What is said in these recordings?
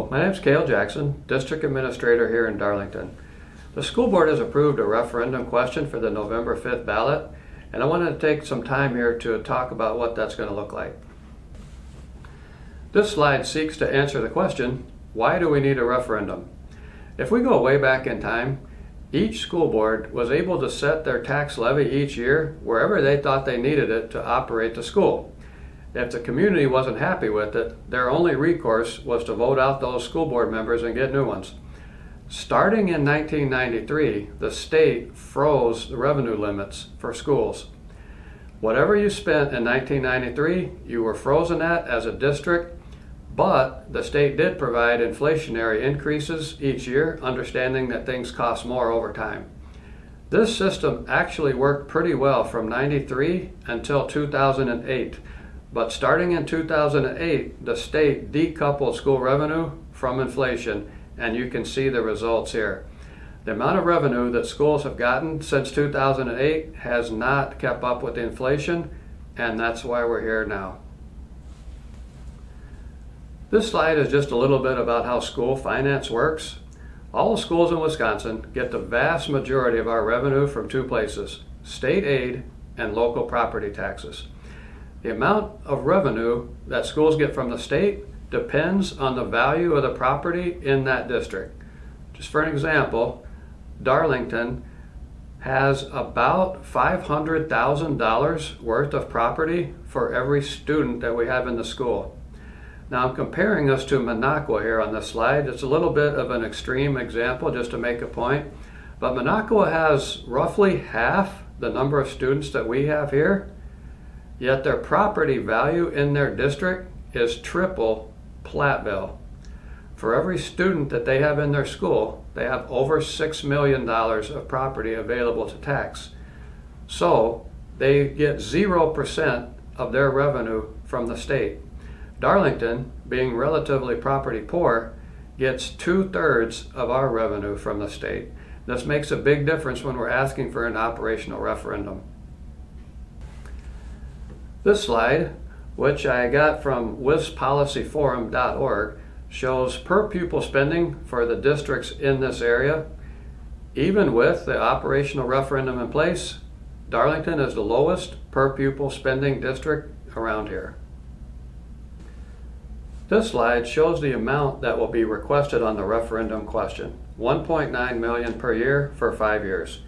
Hello, my name is Cale Jackson, District Administrator here in Darlington. The school board has approved a referendum question for the November 5th ballot, and I wanted to take some time here to talk about what that's going to look like. This slide seeks to answer the question, why do we need a referendum? If we go way back in time, each school board was able to set their tax levy each year wherever they thought they needed it to operate the school. If the community wasn't happy with it, their only recourse was to vote out those school board members and get new ones. Starting in 1993, the state froze the revenue limits for schools. Whatever you spent in 1993, you were frozen at as a district, but the state did provide inflationary increases each year, understanding that things cost more over time. This system actually worked pretty well from 93 until 2008. But starting in 2008, the state decoupled school revenue from inflation, and you can see the results here. The amount of revenue that schools have gotten since 2008 has not kept up with inflation, and that's why we're here now. This slide is just a little bit about how school finance works. All the schools in Wisconsin get the vast majority of our revenue from two places: state aid and local property taxes. The amount of revenue that schools get from the state depends on the value of the property in that district. Just for an example, Darlington has about $500,000 worth of property for every student that we have in the school. Now I'm comparing us to Minocqua here on this slide. It's a little bit of an extreme example just to make a point, but Minocqua has roughly half the number of students that we have here. Yet their property value in their district is triple Platteville. For every student that they have in their school, they have over $6 million of property available to tax. So they get 0% of their revenue from the state. Darlington, being relatively property poor, gets 2/3 of our revenue from the state. This makes a big difference when we're asking for an operational referendum. This slide, which I got from wispolicyforum.org, shows per pupil spending for the districts in this area. Even with the operational referendum in place, Darlington is the lowest per pupil spending district around here. This slide shows the amount that will be requested on the referendum question, $1.9 million per year for 5 years.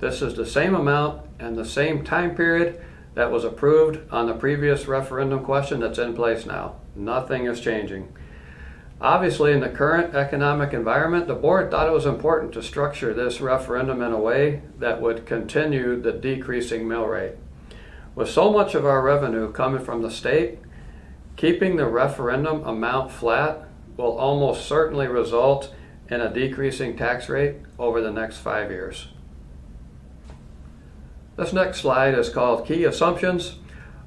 This is the same amount and the same time period that was approved on the previous referendum question that's in place now. Nothing is changing. Obviously, in the current economic environment, the board thought it was important to structure this referendum in a way that would continue the decreasing mill rate. With so much of our revenue coming from the state, keeping the referendum amount flat will almost certainly result in a decreasing tax rate over the next 5 years. This next slide is called Key Assumptions.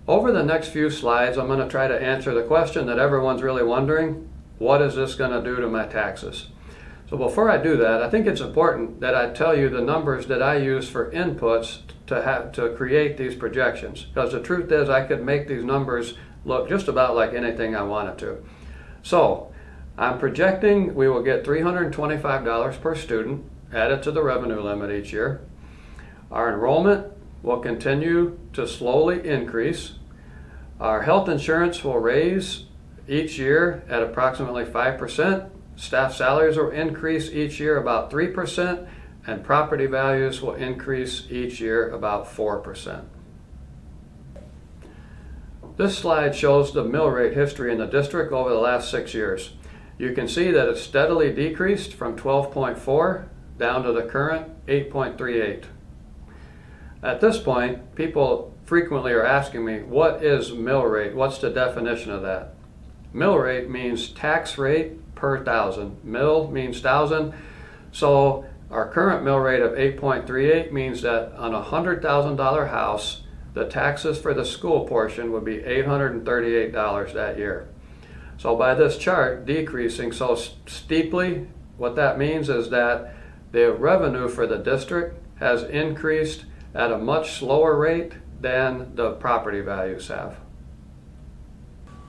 Over the next few slides, I'm going to try to answer the question that everyone's really wondering: what is this going to do to my taxes? So before I do that, I think it's important that I tell you the numbers that I use for inputs to create these projections. Because the truth is, I could make these numbers look just about like anything I wanted to. So I'm projecting we will get $325 per student added to the revenue limit each year. Our enrollment will continue to slowly increase. Our health insurance will raise each year at approximately 5%. Staff salaries will increase each year about 3%, and property values will increase each year about 4%. This slide shows the mill rate history in the district over the last 6 years. You can see that it's steadily decreased from 12.4 down to the current 8.38. At this point, people frequently are asking me, what is mill rate? What's the definition of that? Mill rate means tax rate per thousand. Mill means thousand. So our current mill rate of 8.38 means that on a $100,000 house, the taxes for the school portion would be $838 that year. So by this chart decreasing so steeply, what that means is that the revenue for the district has increased at a much slower rate than the property values have.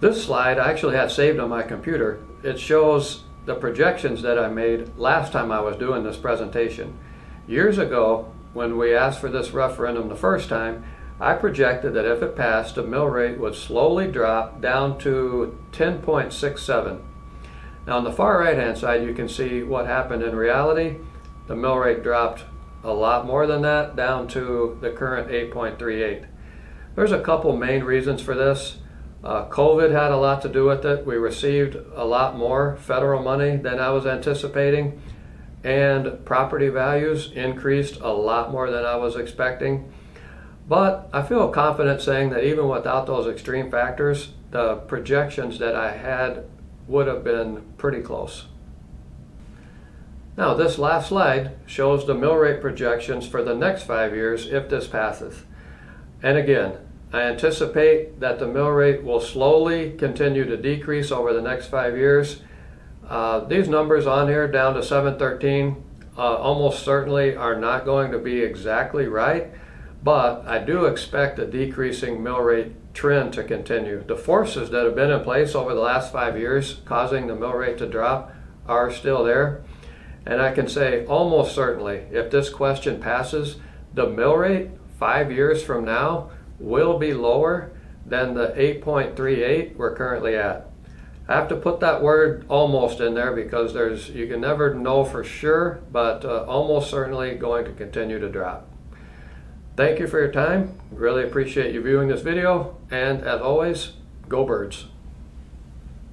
This slide I actually had saved on my computer. It shows the projections that I made last time I was doing this presentation. Years ago, when we asked for this referendum the first time, I projected that if it passed, the mill rate would slowly drop down to 10.67. Now on the far right hand side, you can see what happened in reality. The mill rate dropped a lot more than that, down to the current 8.38. There's a couple main reasons for this. COVID had a lot to do with it. We received a lot more federal money than I was anticipating, and property values increased a lot more than I was expecting. But I feel confident saying that even without those extreme factors, the projections that I had would have been pretty close. Now this last slide shows the mill rate projections for the next 5 years if this passes. And again, I anticipate that the mill rate will slowly continue to decrease over the next 5 years. These numbers on here down to 713 almost certainly are not going to be exactly right, but I do expect a decreasing mill rate trend to continue. The forces that have been in place over the last 5 years causing the mill rate to drop are still there. And I can say almost certainly, if this question passes, the mill rate 5 years from now will be lower than the 8.38 we're currently at. I have to put that word almost in there because you can never know for sure, but almost certainly going to continue to drop. Thank you for your time. Really appreciate you viewing this video, and as always, go Birds.